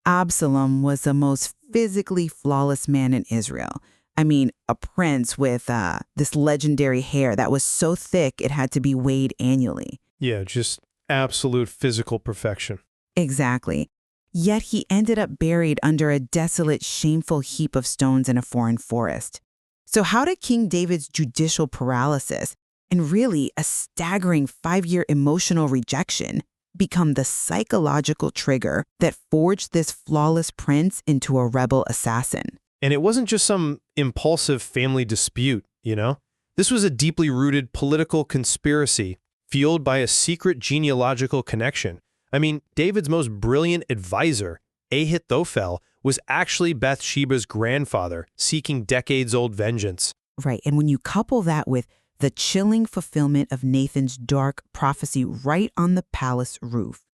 Absalom was the most physically flawless man in Israel. I mean, a prince with this legendary hair that was so thick it had to be weighed annually. Yeah, just absolute physical perfection. Exactly. Yet he ended up buried under a desolate, shameful heap of stones in a foreign forest. So how did King David's judicial paralysis and really a staggering 5-year emotional rejection become the psychological trigger that forged this flawless prince into a rebel assassin? And it wasn't just some impulsive family dispute, you know? This was a deeply rooted political conspiracy fueled by a secret genealogical connection. I mean, David's most brilliant advisor, Ahithophel, was actually Bathsheba's grandfather, seeking decades-old vengeance. Right, and when you couple that with the chilling fulfillment of Nathan's dark prophecy right on the palace roof,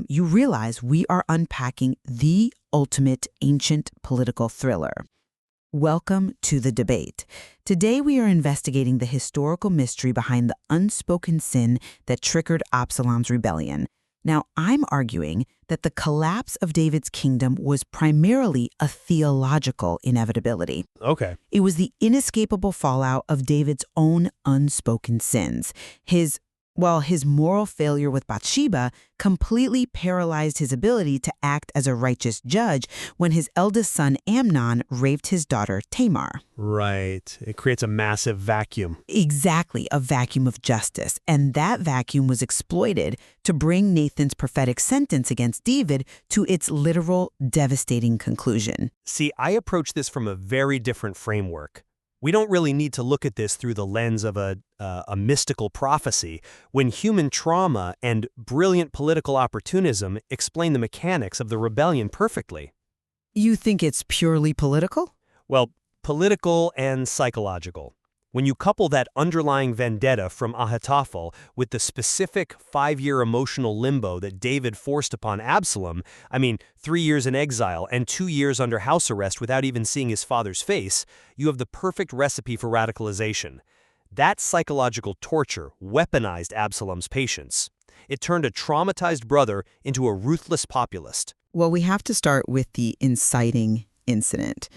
you realize we are unpacking the ultimate ancient political thriller. Welcome to the debate. Today we are investigating the historical mystery behind the unspoken sin that triggered Absalom's rebellion. Now, I'm arguing that the collapse of David's kingdom was primarily a theological inevitability. Okay. It was the inescapable fallout of David's own unspoken sins. His moral failure with Bathsheba completely paralyzed his ability to act as a righteous judge when his eldest son Amnon raped his daughter Tamar. Right. It creates a massive vacuum. Exactly, a vacuum of justice. And that vacuum was exploited to bring Nathan's prophetic sentence against David to its literal, devastating conclusion. See, I approach this from a very different framework. We don't really need to look at this through the lens of a mystical prophecy when human trauma and brilliant political opportunism explain the mechanics of the rebellion perfectly. You think it's purely political? Well, political and psychological. When you couple that underlying vendetta from Ahithophel with the specific 5-year emotional limbo that David forced upon Absalom, 3 years in exile and 2 years under house arrest without even seeing his father's face, you have the perfect recipe for radicalization. That psychological torture weaponized Absalom's patience. It turned a traumatized brother into a ruthless populist. Well, we have to start with the inciting incident.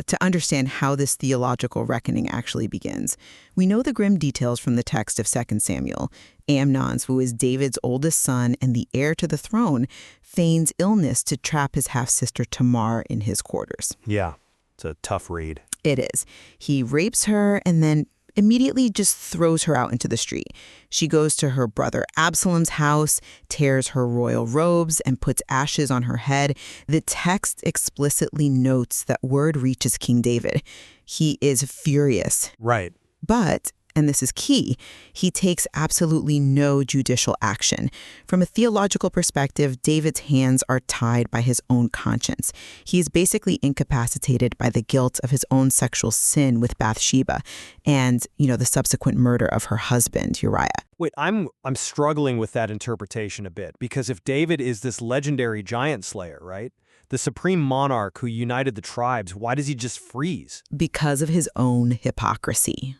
To understand how this theological reckoning actually begins. We know the grim details from the text of 2 Samuel. Amnon, who is David's oldest son and the heir to the throne, feigns illness to trap his half-sister Tamar in his quarters. Yeah, it's a tough read. It is. He rapes her and then immediately just throws her out into the street. She goes to her brother Absalom's house, tears her royal robes, and puts ashes on her head. The text explicitly notes that word reaches King David. He is furious. Right. But, and this is key, he takes absolutely no judicial action. From a theological perspective, David's hands are tied by his own conscience. He is basically incapacitated by the guilt of his own sexual sin with Bathsheba and, the subsequent murder of her husband, Uriah. Wait, I'm struggling with that interpretation a bit, because if David is this legendary giant slayer, right? The supreme monarch who united the tribes, why does he just freeze? Because of his own hypocrisy.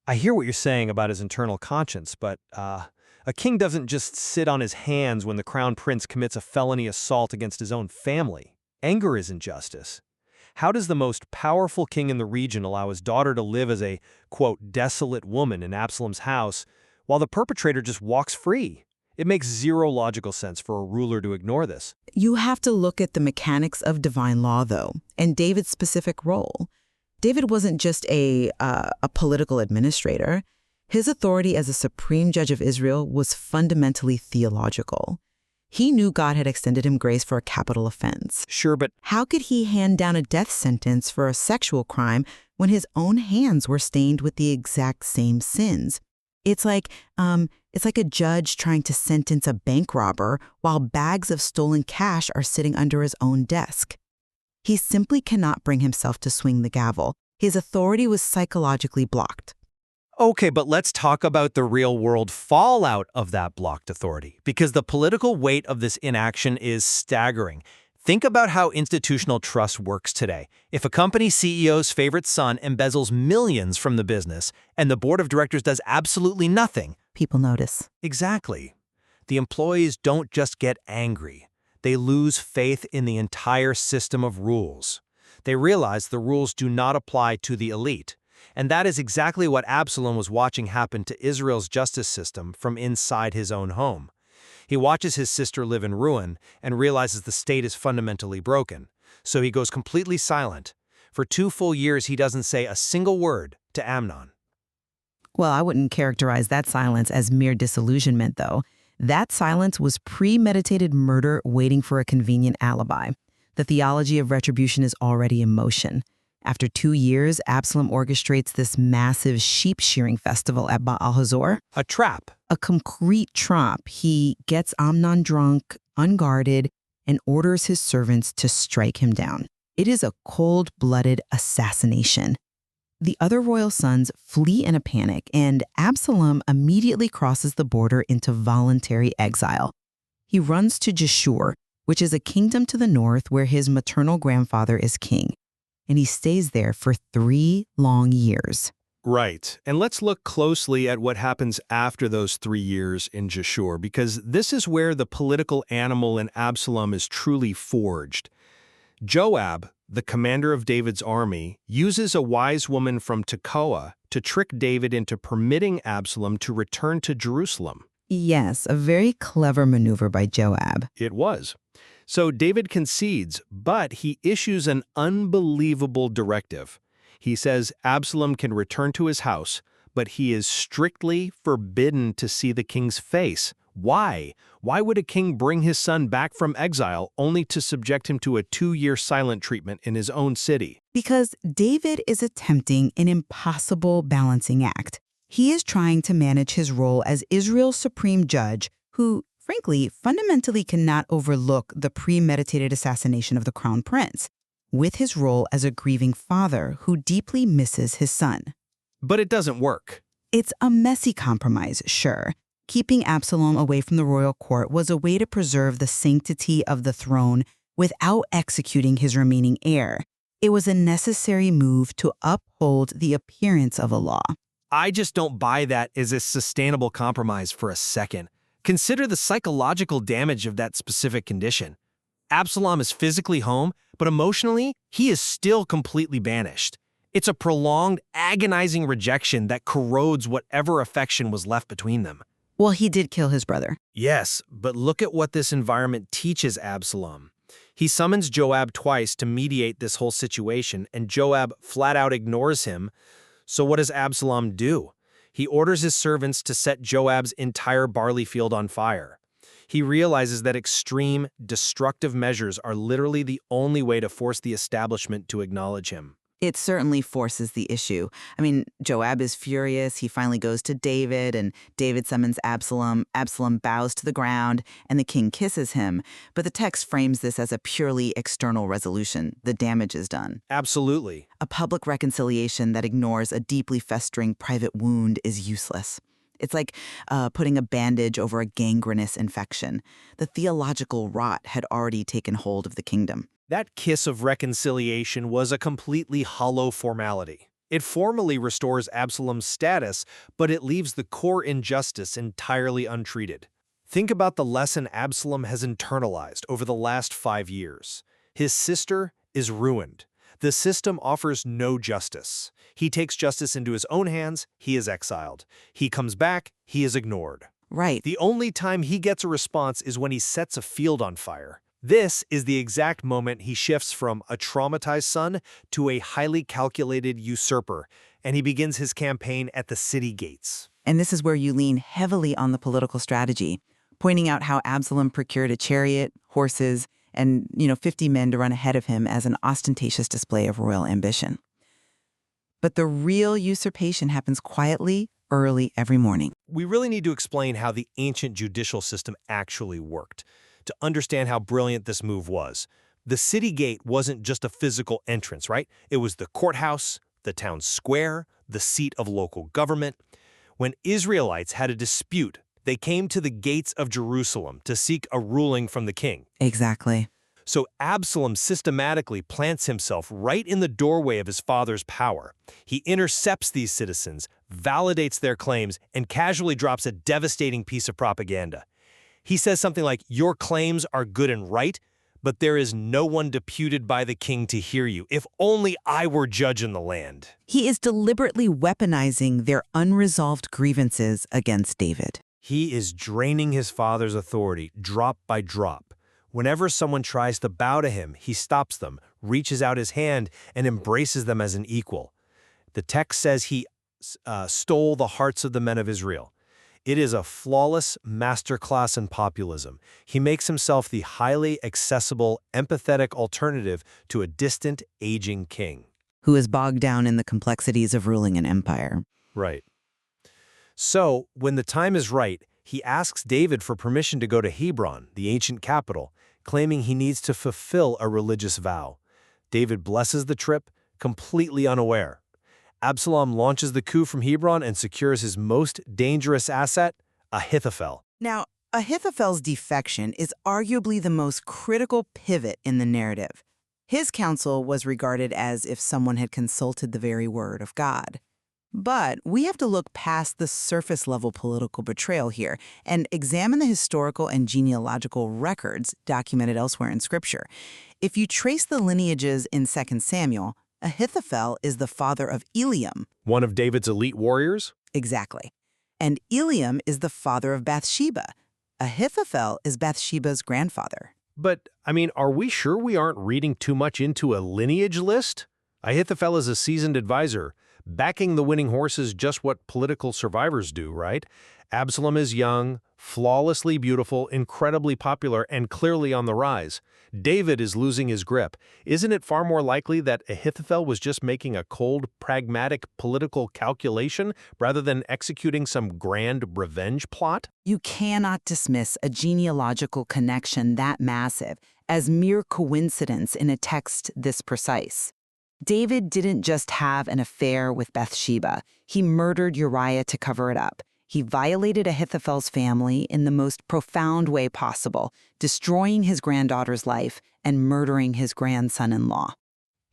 I hear what you're saying about his internal conscience, but a king doesn't just sit on his hands when the crown prince commits a felony assault against his own family. Anger is injustice. How does the most powerful king in the region allow his daughter to live as a, quote, desolate woman in Absalom's house while the perpetrator just walks free? It makes zero logical sense for a ruler to ignore this. You have to look at the mechanics of divine law, though, and David's specific role. David wasn't just a political administrator. His authority as a supreme judge of Israel was fundamentally theological. He knew God had extended him grace for a capital offense. Sure, but how could he hand down a death sentence for a sexual crime when his own hands were stained with the exact same sins? It's like a judge trying to sentence a bank robber while bags of stolen cash are sitting under his own desk. He simply cannot bring himself to swing the gavel. His authority was psychologically blocked. Okay, but let's talk about the real-world fallout of that blocked authority, because the political weight of this inaction is staggering. Think about how institutional trust works today. If a company CEO's favorite son embezzles millions from the business and the board of directors does absolutely nothing, people notice. Exactly. The employees don't just get angry. They lose faith in the entire system of rules. They realize the rules do not apply to the elite. And that is exactly what Absalom was watching happen to Israel's justice system from inside his own home. He watches his sister live in ruin and realizes the state is fundamentally broken. So he goes completely silent. For 2 full years, he doesn't say a single word to Amnon. Well, I wouldn't characterize that silence as mere disillusionment, though. That silence was premeditated murder waiting for a convenient alibi. The theology of retribution is already in motion. After 2 years, Absalom orchestrates this massive sheep-shearing festival at Baal-Hazor. A trap. A concrete trap. He gets Amnon drunk, unguarded, and orders his servants to strike him down. It is a cold-blooded assassination. The other royal sons flee in a panic, and Absalom immediately crosses the border into voluntary exile. He runs to Geshur, which is a kingdom to the north where his maternal grandfather is king. And he stays there for 3 long years. Right. And let's look closely at what happens after those 3 years in Geshur, because this is where the political animal in Absalom is truly forged. Joab, the commander of David's army, uses a wise woman from Tekoa to trick David into permitting Absalom to return to Jerusalem. Yes, a very clever maneuver by Joab. It was. So David concedes, but he issues an unbelievable directive. He says Absalom can return to his house, but he is strictly forbidden to see the king's face. Why? Why would a king bring his son back from exile only to subject him to a 2-year silent treatment in his own city? Because David is attempting an impossible balancing act. He is trying to manage his role as Israel's supreme judge, who, frankly, fundamentally cannot overlook the premeditated assassination of the crown prince, with his role as a grieving father who deeply misses his son. But it doesn't work. It's a messy compromise, sure. Keeping Absalom away from the royal court was a way to preserve the sanctity of the throne without executing his remaining heir. It was a necessary move to uphold the appearance of a law. I just don't buy that as a sustainable compromise for a second. Consider the psychological damage of that specific condition. Absalom is physically home, but emotionally, he is still completely banished. It's a prolonged, agonizing rejection that corrodes whatever affection was left between them. Well, he did kill his brother. Yes, but look at what this environment teaches Absalom. He summons Joab twice to mediate this whole situation, and Joab flat out ignores him. So what does Absalom do? He orders his servants to set Joab's entire barley field on fire. He realizes that extreme, destructive measures are literally the only way to force the establishment to acknowledge him. It certainly forces the issue. I mean, Joab is furious. He finally goes to David, and David summons Absalom. Absalom bows to the ground, and the king kisses him. But the text frames this as a purely external resolution. The damage is done. Absolutely. A public reconciliation that ignores a deeply festering private wound is useless. It's like putting a bandage over a gangrenous infection. The theological rot had already taken hold of the kingdom. That kiss of reconciliation was a completely hollow formality. It formally restores Absalom's status, but it leaves the core injustice entirely untreated. Think about the lesson Absalom has internalized over the last 5 years. His sister is ruined. The system offers no justice. He takes justice into his own hands, he is exiled. He comes back, he is ignored. Right. The only time he gets a response is when he sets a field on fire. This is the exact moment he shifts from a traumatized son to a highly calculated usurper, and he begins his campaign at the city gates. And this is where you lean heavily on the political strategy, pointing out how Absalom procured a chariot, horses, and 50 men to run ahead of him as an ostentatious display of royal ambition. But the real usurpation happens quietly, early every morning. We really need to explain how the ancient judicial system actually worked. To understand how brilliant this move was. The city gate wasn't just a physical entrance, right? It was the courthouse, the town square, the seat of local government. When Israelites had a dispute, they came to the gates of Jerusalem to seek a ruling from the king. Exactly. So Absalom systematically plants himself right in the doorway of his father's power. He intercepts these citizens, validates their claims, and casually drops a devastating piece of propaganda. He says something like, "Your claims are good and right, but there is no one deputed by the king to hear you. If only I were judge in the land." He is deliberately weaponizing their unresolved grievances against David. He is draining his father's authority, drop by drop. Whenever someone tries to bow to him, he stops them, reaches out his hand, and embraces them as an equal. The text says he stole the hearts of the men of Israel. It is a flawless masterclass in populism. He makes himself the highly accessible, empathetic alternative to a distant, aging king. Who is bogged down in the complexities of ruling an empire. Right. So, when the time is right, he asks David for permission to go to Hebron, the ancient capital, claiming he needs to fulfill a religious vow. David blesses the trip, completely unaware. Absalom launches the coup from Hebron and secures his most dangerous asset, Ahithophel. Now, Ahithophel's defection is arguably the most critical pivot in the narrative. His counsel was regarded as if someone had consulted the very word of God. But we have to look past the surface-level political betrayal here and examine the historical and genealogical records documented elsewhere in Scripture. If you trace the lineages in 2 Samuel, Ahithophel is the father of Eliam. One of David's elite warriors? Exactly. And Eliam is the father of Bathsheba. Ahithophel is Bathsheba's grandfather. But, are we sure we aren't reading too much into a lineage list? Ahithophel is a seasoned advisor. Backing the winning horse is just what political survivors do, right? Absalom is young, flawlessly beautiful, incredibly popular, and clearly on the rise. David is losing his grip. Isn't it far more likely that Ahithophel was just making a cold, pragmatic political calculation rather than executing some grand revenge plot? You cannot dismiss a genealogical connection that massive as mere coincidence in a text this precise. David didn't just have an affair with Bathsheba. He murdered Uriah to cover it up. He violated Ahithophel's family in the most profound way possible, destroying his granddaughter's life and murdering his grandson-in-law.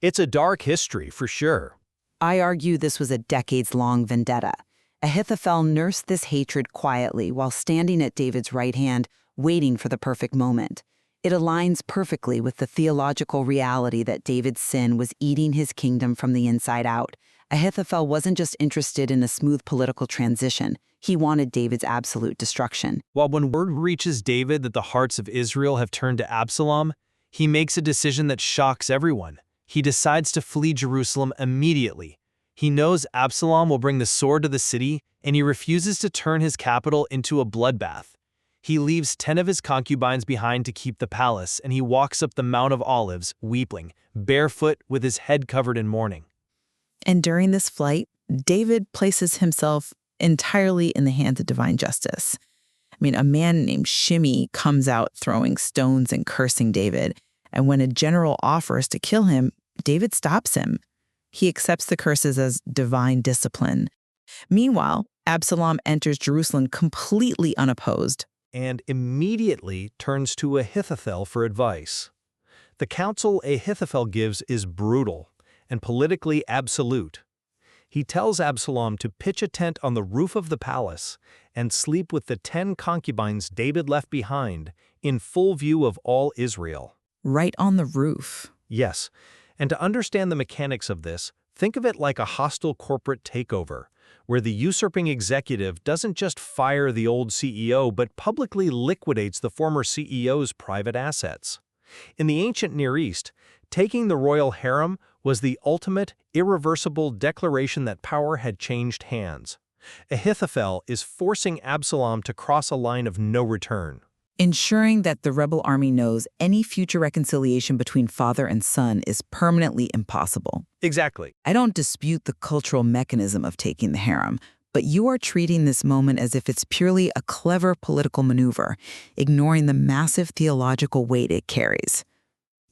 It's a dark history, for sure. I argue this was a decades-long vendetta. Ahithophel nursed this hatred quietly while standing at David's right hand, waiting for the perfect moment. It aligns perfectly with the theological reality that David's sin was eating his kingdom from the inside out. Ahithophel wasn't just interested in a smooth political transition. He wanted David's absolute destruction. While when word reaches David that the hearts of Israel have turned to Absalom, he makes a decision that shocks everyone. He decides to flee Jerusalem immediately. He knows Absalom will bring the sword to the city, and he refuses to turn his capital into a bloodbath. He leaves 10 of his concubines behind to keep the palace, and he walks up the Mount of Olives, weeping, barefoot with his head covered in mourning. And during this flight, David places himself entirely in the hands of divine justice. A man named Shimei comes out throwing stones and cursing David, and when a general offers to kill him, David stops him. He accepts the curses as divine discipline. Meanwhile, Absalom enters Jerusalem completely unopposed, and immediately turns to Ahithophel for advice. The counsel Ahithophel gives is brutal and politically absolute. He tells Absalom to pitch a tent on the roof of the palace and sleep with the 10 concubines David left behind in full view of all Israel. right on the roof. Yes, and to understand the mechanics of this, think of it like a hostile corporate takeover, where the usurping executive doesn't just fire the old CEO but publicly liquidates the former CEO's private assets. In the ancient Near East, taking the royal harem was the ultimate, irreversible declaration that power had changed hands. Ahithophel is forcing Absalom to cross a line of no return, ensuring that the rebel army knows any future reconciliation between father and son is permanently impossible. Exactly. I don't dispute the cultural mechanism of taking the harem, but you are treating this moment as if it's purely a clever political maneuver, ignoring the massive theological weight it carries.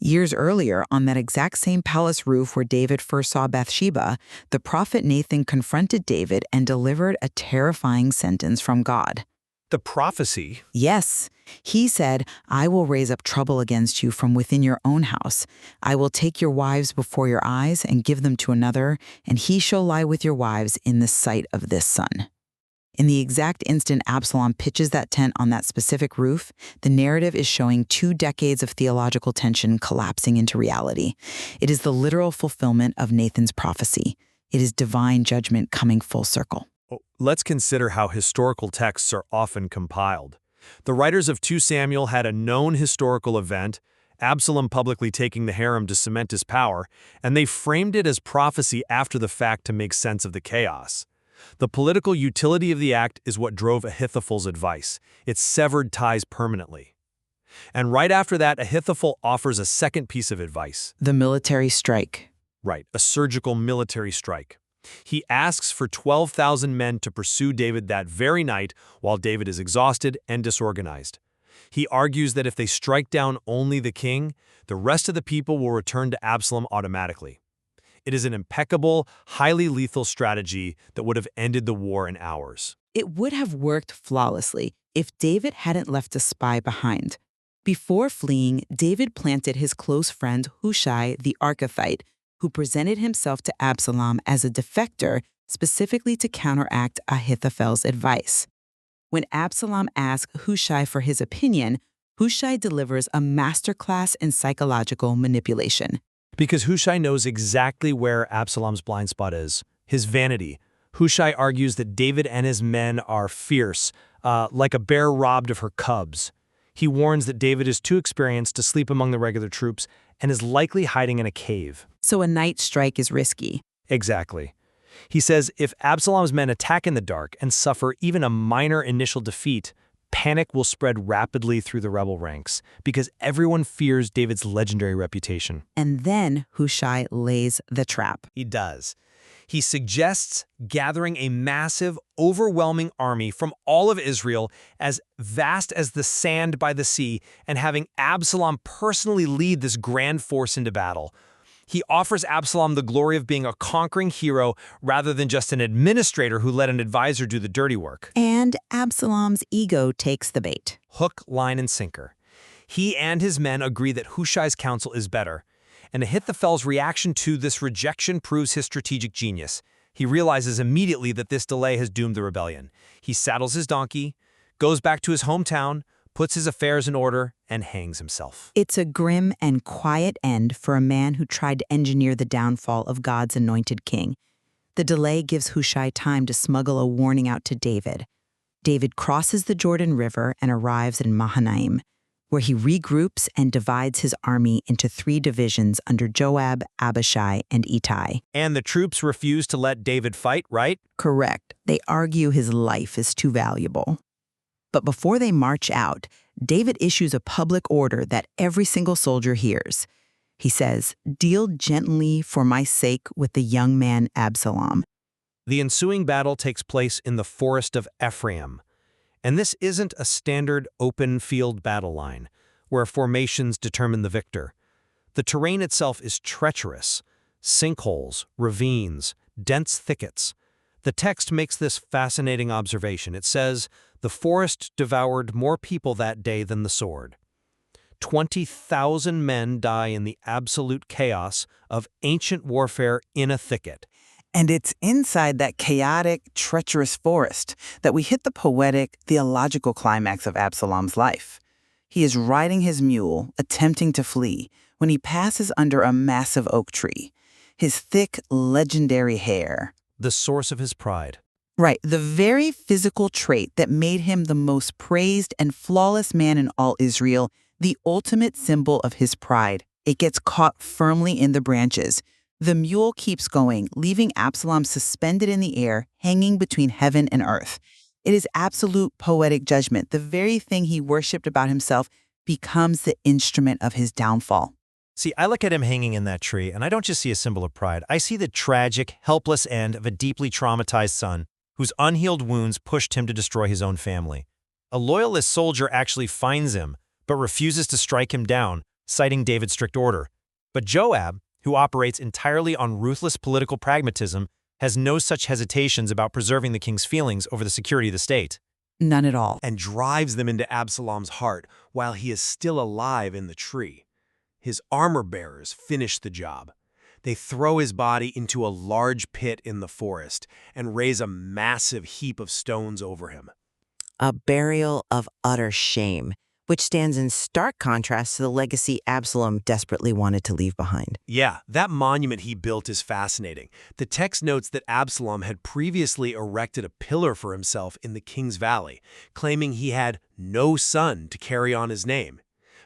Years earlier, on that exact same palace roof where David first saw Bathsheba, the prophet Nathan confronted David and delivered a terrifying sentence from God. The prophecy? Yes. He said, "I will raise up trouble against you from within your own house. I will take your wives before your eyes and give them to another, and he shall lie with your wives in the sight of this son." In the exact instant Absalom pitches that tent on that specific roof, the narrative is showing 2 decades of theological tension collapsing into reality. It is the literal fulfillment of Nathan's prophecy. It is divine judgment coming full circle. Let's consider how historical texts are often compiled. The writers of 2 Samuel had a known historical event, Absalom publicly taking the harem to cement his power, and they framed it as prophecy after the fact to make sense of the chaos. The political utility of the act is what drove Ahithophel's advice. It severed ties permanently. And right after that, Ahithophel offers a second piece of advice. The military strike. Right, a surgical military strike. He asks for 12,000 men to pursue David that very night while David is exhausted and disorganized. He argues that if they strike down only the king, the rest of the people will return to Absalom automatically. It is an impeccable, highly lethal strategy that would have ended the war in hours. It would have worked flawlessly if David hadn't left a spy behind. Before fleeing, David planted his close friend Hushai the Archithite, who presented himself to Absalom as a defector specifically to counteract Ahithophel's advice. When Absalom asks Hushai for his opinion, Hushai delivers a masterclass in psychological manipulation. Because Hushai knows exactly where Absalom's blind spot is, his vanity. Hushai argues that David and his men are fierce, like a bear robbed of her cubs. He warns that David is too experienced to sleep among the regular troops and is likely hiding in a cave. So a night strike is risky. Exactly. He says if Absalom's men attack in the dark and suffer even a minor initial defeat, panic will spread rapidly through the rebel ranks because everyone fears David's legendary reputation. And then Hushai lays the trap. He does. He suggests gathering a massive, overwhelming army from all of Israel as vast as the sand by the sea and having Absalom personally lead this grand force into battle. He offers Absalom the glory of being a conquering hero rather than just an administrator who let an advisor do the dirty work. And Absalom's ego takes the bait. Hook, line, and sinker. He and his men agree that Hushai's counsel is better. And Ahithophel's reaction to this rejection proves his strategic genius. He realizes immediately that this delay has doomed the rebellion. He saddles his donkey, goes back to his hometown, puts his affairs in order, and hangs himself. It's a grim and quiet end for a man who tried to engineer the downfall of God's anointed king. The delay gives Hushai time to smuggle a warning out to David. David crosses the Jordan River and arrives in Mahanaim, where he regroups and divides his army into 3 divisions under Joab, Abishai, and Ittai. And the troops refuse to let David fight, right? Correct. They argue his life is too valuable. But before they march out, David issues a public order that every single soldier hears. He says, "Deal gently for my sake with the young man Absalom." The ensuing battle takes place in the forest of Ephraim. And this isn't a standard open field battle line, where formations determine the victor. The terrain itself is treacherous. Sinkholes, ravines, dense thickets. The text makes this fascinating observation. It says, "The forest devoured more people that day than the sword." 20,000 men die in the absolute chaos of ancient warfare in a thicket. And it's inside that chaotic, treacherous forest that we hit the poetic, theological climax of Absalom's life. He is riding his mule, attempting to flee, when he passes under a massive oak tree. His thick, legendary hair. The source of his pride. Right, the very physical trait that made him the most praised and flawless man in all Israel, the ultimate symbol of his pride. It gets caught firmly in the branches. The mule keeps going, leaving Absalom suspended in the air, hanging between heaven and earth. It is absolute poetic judgment. The very thing he worshipped about himself becomes the instrument of his downfall. See, I look at him hanging in that tree, and I don't just see a symbol of pride. I see the tragic, helpless end of a deeply traumatized son whose unhealed wounds pushed him to destroy his own family. A loyalist soldier actually finds him, but refuses to strike him down, citing David's strict order. But Joab, who operates entirely on ruthless political pragmatism, has no such hesitations about preserving the king's feelings over the security of the state. None at all. And drives them into Absalom's heart while he is still alive in the tree. His armor-bearers finish the job. They throw his body into a large pit in the forest and raise a massive heap of stones over him. A burial of utter shame, which stands in stark contrast to the legacy Absalom desperately wanted to leave behind. Yeah, that monument he built is fascinating. The text notes that Absalom had previously erected a pillar for himself in the King's Valley, claiming he had no son to carry on his name.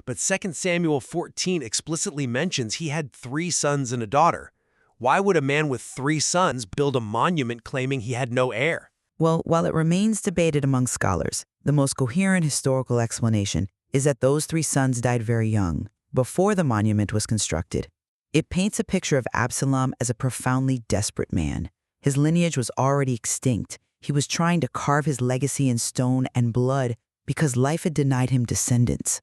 But 2 Samuel 14 explicitly mentions he had 3 sons and a daughter. Why would a man with 3 sons build a monument claiming he had no heir? Well, while it remains debated among scholars, the most coherent historical explanation is that those 3 sons died very young, before the monument was constructed. It paints a picture of Absalom as a profoundly desperate man. His lineage was already extinct. He was trying to carve his legacy in stone and blood because life had denied him descendants.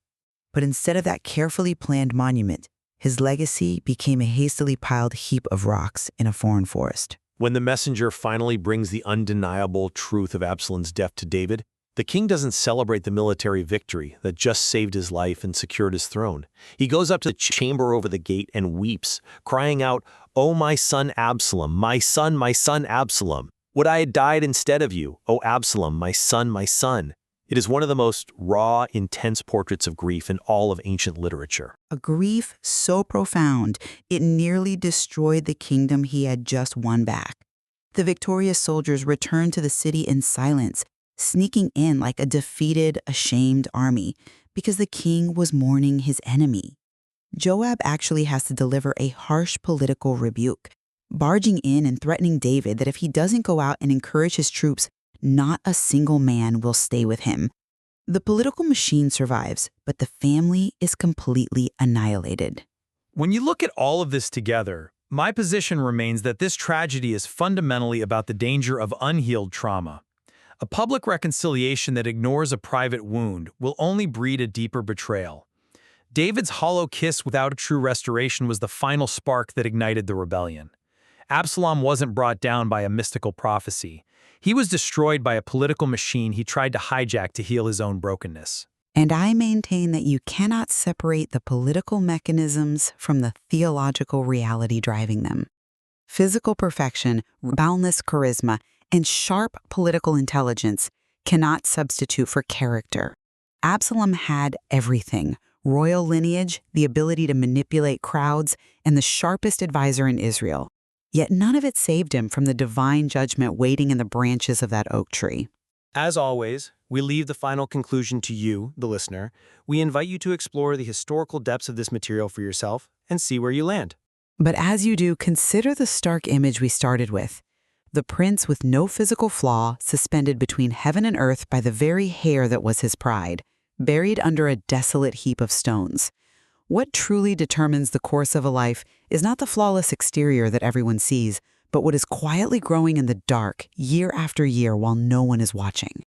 But instead of that carefully planned monument, his legacy became a hastily piled heap of rocks in a foreign forest. When the messenger finally brings the undeniable truth of Absalom's death to David, the king doesn't celebrate the military victory that just saved his life and secured his throne. He goes up to the chamber over the gate and weeps, crying out, "Oh, my son Absalom, my son Absalom! Would I had died instead of you, O Absalom, my son, my son!" It is one of the most raw, intense portraits of grief in all of ancient literature. A grief so profound, it nearly destroyed the kingdom he had just won back. The victorious soldiers returned to the city in silence, sneaking in like a defeated, ashamed army, because the king was mourning his enemy. Joab actually has to deliver a harsh political rebuke, barging in and threatening David that if he doesn't go out and encourage his troops, not a single man will stay with him. The political machine survives, but the family is completely annihilated. When you look at all of this together, my position remains that this tragedy is fundamentally about the danger of unhealed trauma. A public reconciliation that ignores a private wound will only breed a deeper betrayal. David's hollow kiss without a true restoration was the final spark that ignited the rebellion. Absalom wasn't brought down by a mystical prophecy. He was destroyed by a political machine he tried to hijack to heal his own brokenness. And I maintain that you cannot separate the political mechanisms from the theological reality driving them. Physical perfection, boundless charisma, and sharp political intelligence cannot substitute for character. Absalom had everything: royal lineage, the ability to manipulate crowds, and the sharpest advisor in Israel. Yet none of it saved him from the divine judgment waiting in the branches of that oak tree. As always, we leave the final conclusion to you, the listener. We invite you to explore the historical depths of this material for yourself and see where you land. But as you do, consider the stark image we started with. The prince with no physical flaw, suspended between heaven and earth by the very hair that was his pride, buried under a desolate heap of stones. What truly determines the course of a life is not the flawless exterior that everyone sees, but what is quietly growing in the dark, year after year, while no one is watching.